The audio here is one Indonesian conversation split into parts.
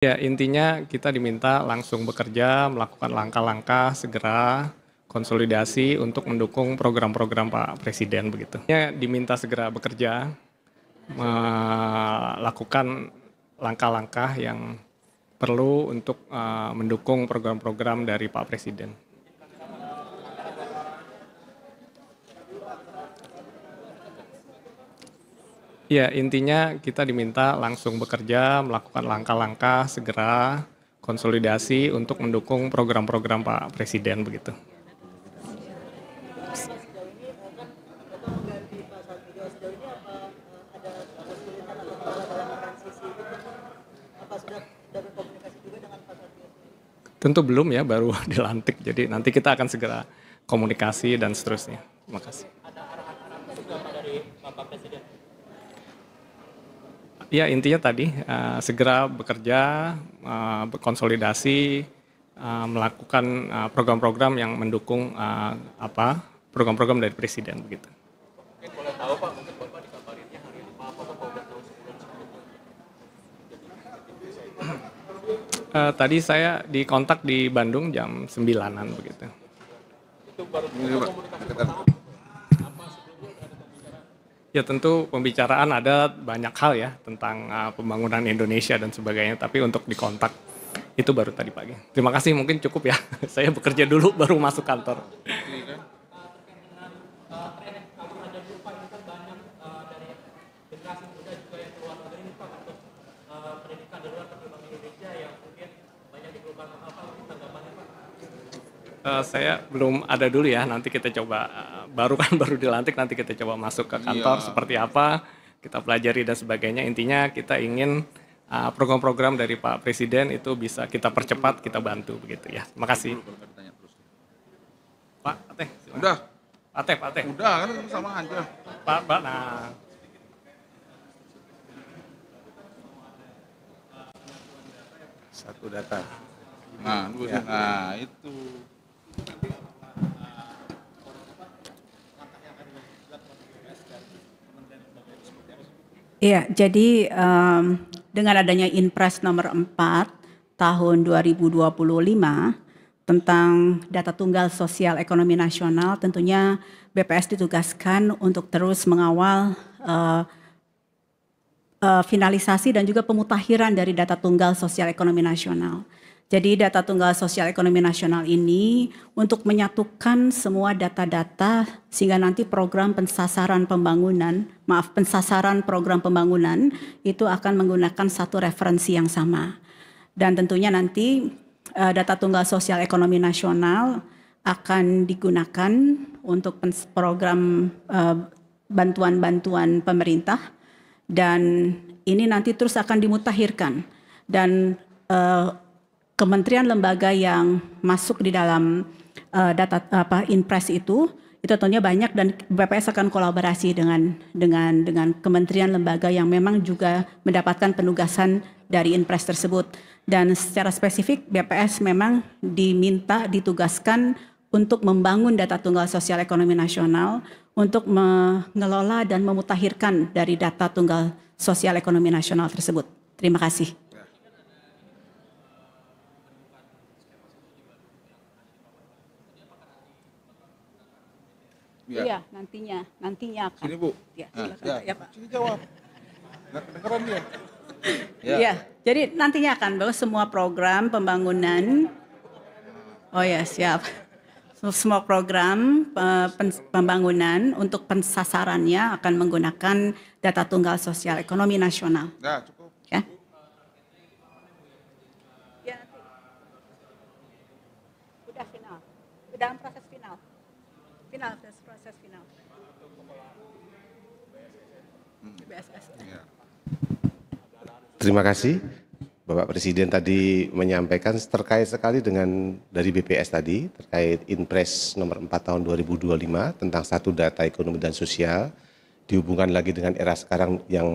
Ya, intinya kita diminta langsung bekerja, melakukan langkah-langkah segera konsolidasi untuk mendukung program-program Pak Presiden begitu. Ya, diminta segera bekerja, melakukan langkah-langkah yang perlu untuk mendukung program-program dari Pak Presiden. Ya, intinya kita diminta langsung bekerja, melakukan langkah-langkah segera konsolidasi untuk mendukung program-program Pak Presiden begitu. Tentu belum ya, baru dilantik. Jadi nanti kita akan segera komunikasi dan seterusnya. Terima kasih. Ya, intinya tadi segera bekerja, berkonsolidasi, melakukan program-program yang mendukung program-program dari Presiden begitu. Mungkin boleh tahu Pak, mungkin Bapak dikabarinnya hari ini apa Bapak udah tahu sebelum Tadi saya dikontak di Bandung jam 9-an begitu. itu baru komunikasi pertama. Ya tentu pembicaraan ada banyak hal ya tentang pembangunan Indonesia dan sebagainya, tapi untuk dikontak itu baru tadi pagi. Terima kasih, mungkin cukup ya. Saya bekerja dulu baru masuk kantor. Saya belum ada dulu ya, nanti kita coba, baru dilantik, nanti kita coba masuk ke kantor seperti apa, kita pelajari dan sebagainya. Intinya kita ingin program-program dari Pak Presiden itu bisa kita percepat, kita bantu begitu ya. Terima kasih. Pak Ateh, silakan. Udah. Pak Ateh. Udah kan sama aja. Pak, nah. Satu data. Nah, ya. Nah itu. Iya, jadi dengan adanya Inpres nomor 4 tahun 2025 tentang data tunggal sosial ekonomi nasional, tentunya BPS ditugaskan untuk terus mengawal finalisasi dan juga pemutakhiran dari data tunggal sosial ekonomi nasional. Jadi data tunggal sosial ekonomi nasional ini untuk menyatukan semua data-data sehingga nanti pensasaran program pembangunan itu akan menggunakan satu referensi yang sama. Dan tentunya nanti data tunggal sosial ekonomi nasional akan digunakan untuk program bantuan-bantuan pemerintah, dan ini nanti terus akan dimutakhirkan, dan kementerian lembaga yang masuk di dalam Inpres itu tentunya banyak, dan BPS akan kolaborasi dengan kementerian lembaga yang memang juga mendapatkan penugasan dari Inpres tersebut. Dan secara spesifik BPS memang ditugaskan untuk membangun data tunggal sosial ekonomi nasional, untuk mengelola dan memutakhirkan dari data tunggal sosial ekonomi nasional tersebut. Terima kasih. Iya, nantinya akan. Sini Bu. Ya, silakan. Ya, Pak. Sini jawab. Nggak kedengeran dia. Ya, jadi nantinya akan bahwa semua program pembangunan, oh ya siap, semua program pembangunan untuk pensasarannya akan menggunakan data tunggal sosial ekonomi nasional. Nggak, cukup. Ya. Udah final, dalam proses final. Proses final. BSSN. Ya. Terima kasih. Bapak Presiden tadi menyampaikan terkait sekali dengan dari BPS tadi, terkait Inpres nomor 4 tahun 2025 tentang satu data ekonomi dan sosial, dihubungkan lagi dengan era sekarang yang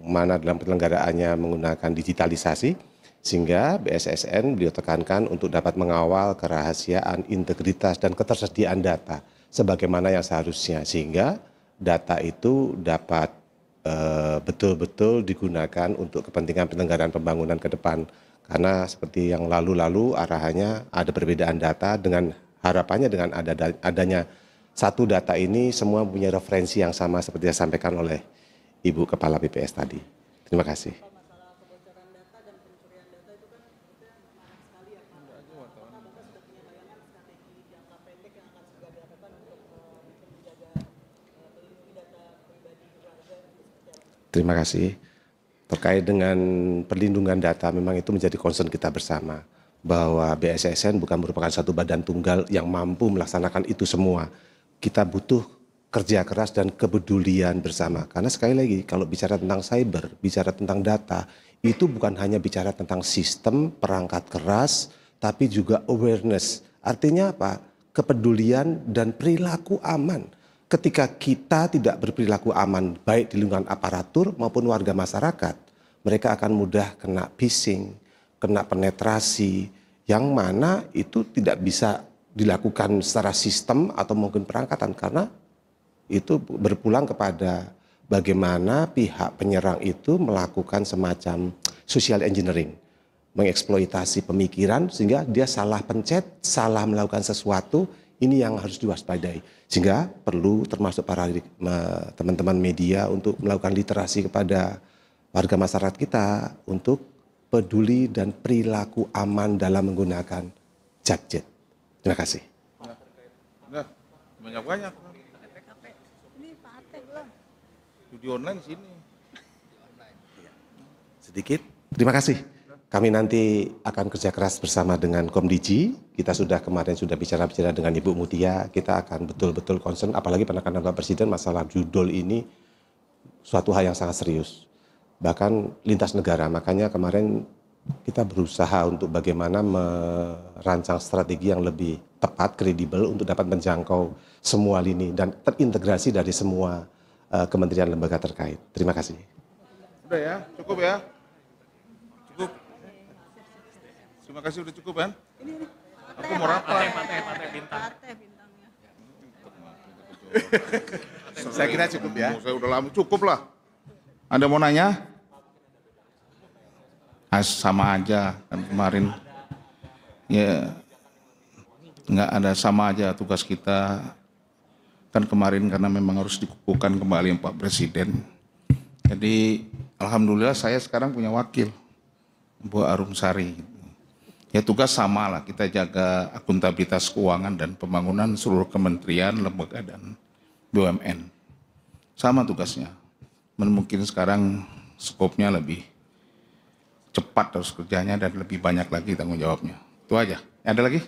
mana dalam penyelenggaraannya menggunakan digitalisasi, sehingga BSSN beliau tekankan untuk dapat mengawal kerahasiaan, integritas, dan ketersediaan data sebagaimana yang seharusnya, sehingga data itu dapat betul-betul digunakan untuk kepentingan penyelenggaraan pembangunan ke depan. Karena seperti yang lalu-lalu arahannya ada perbedaan data, dengan harapannya dengan adanya satu data ini semua punya referensi yang sama seperti yang disampaikan oleh Ibu Kepala BPS tadi. Terima kasih. Terima kasih. Terkait dengan perlindungan data, memang itu menjadi concern kita bersama. Bahwa BSSN bukan merupakan satu badan tunggal yang mampu melaksanakan itu semua. Kita butuh kerja keras dan kepedulian bersama. Karena sekali lagi, kalau bicara tentang cyber, bicara tentang data, itu bukan hanya bicara tentang sistem, perangkat keras, tapi juga awareness. Artinya apa? Kepedulian dan perilaku aman. Ketika kita tidak berperilaku aman, baik di lingkungan aparatur maupun warga masyarakat, mereka akan mudah kena phishing, kena penetrasi, yang mana itu tidak bisa dilakukan secara sistem atau mungkin perangkatan, karena itu berpulang kepada bagaimana pihak penyerang itu melakukan semacam social engineering, mengeksploitasi pemikiran sehingga dia salah pencet, salah melakukan sesuatu. Ini yang harus diwaspadai, sehingga perlu termasuk para teman-teman media untuk melakukan literasi kepada warga masyarakat kita untuk peduli dan perilaku aman dalam menggunakan gadget. Terima kasih. Nah, banyak-banyak. Judi online sini. Sedikit. Terima kasih. Kami nanti akan kerja keras bersama dengan Komdiji. Kita kemarin sudah bicara-bicara dengan Ibu Mutia. Kita akan betul-betul concern, apalagi penekanan Bapak Presiden masalah judul ini suatu hal yang sangat serius. Bahkan lintas negara. Makanya kemarin kita berusaha untuk bagaimana merancang strategi yang lebih tepat, kredibel untuk dapat menjangkau semua lini dan terintegrasi dari semua kementerian lembaga terkait. Terima kasih. Udah ya, cukup ya. Cukup. Terima kasih, udah cukup kan? Aku mau rapat. Pate bintang. Saya kira cukup ya. Saya udah lama, cukup lah. Anda mau nanya? Sama aja kan kemarin. Ya, nggak ada, sama aja tugas kita. Kan kemarin karena memang harus dikukuhkan kembali Pak Presiden. Jadi alhamdulillah saya sekarang punya wakil, Bu Arumsari. Ya tugas sama lah, kita jaga akuntabilitas keuangan dan pembangunan seluruh kementerian, lembaga dan BUMN. Sama tugasnya. Mungkin sekarang skopnya lebih cepat terus kerjanya dan lebih banyak lagi tanggung jawabnya. Itu aja. Ada lagi?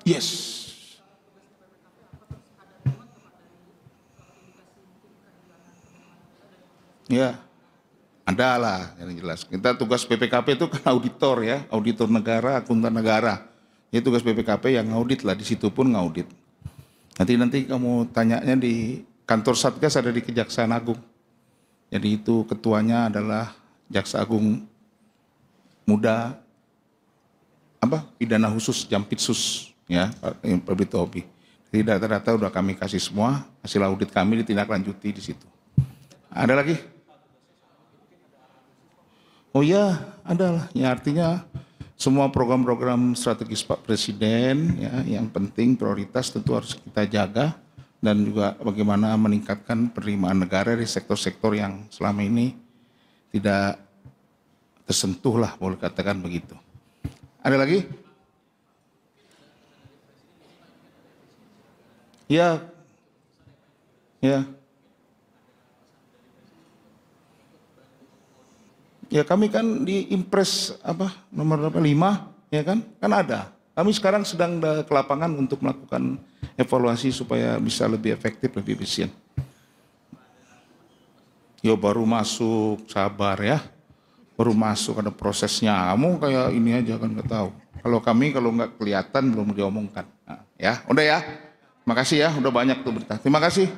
Yes. Ya, ada lah yang jelas. Kita tugas BPKP itu kan auditor ya, auditor negara, akuntan negara. Ini tugas BPKP yang ngaudit lah, di situ pun ngaudit. Nanti kamu tanyanya di kantor Satgas, ada di Kejaksaan Agung. Jadi itu ketuanya adalah Jaksa Agung Muda, pidana khusus Jampitsus ya, Pak Brito Obi. Jadi data-data udah kami kasih semua, hasil audit kami ditindaklanjuti di situ. Ada lagi? Oh iya, ada lah. Ya artinya semua program-program strategis Pak Presiden ya, yang penting prioritas tentu harus kita jaga, dan juga bagaimana meningkatkan penerimaan negara di sektor-sektor yang selama ini tidak tersentuh lah, boleh katakan begitu. Ada lagi? Ya, ya. Ya kami kan di Impres nomor 5 ya kan ada. Kami sekarang sedang ke lapangan untuk melakukan evaluasi supaya bisa lebih efektif, lebih efisien. Yo baru masuk, sabar ya. Baru masuk, ada prosesnya. Kamu kayak ini aja kan nggak tahu. Kalau kami kalau nggak kelihatan belum diomongkan. Nah, ya, udah ya. Terima kasih ya, udah banyak tuh berita. Terima kasih.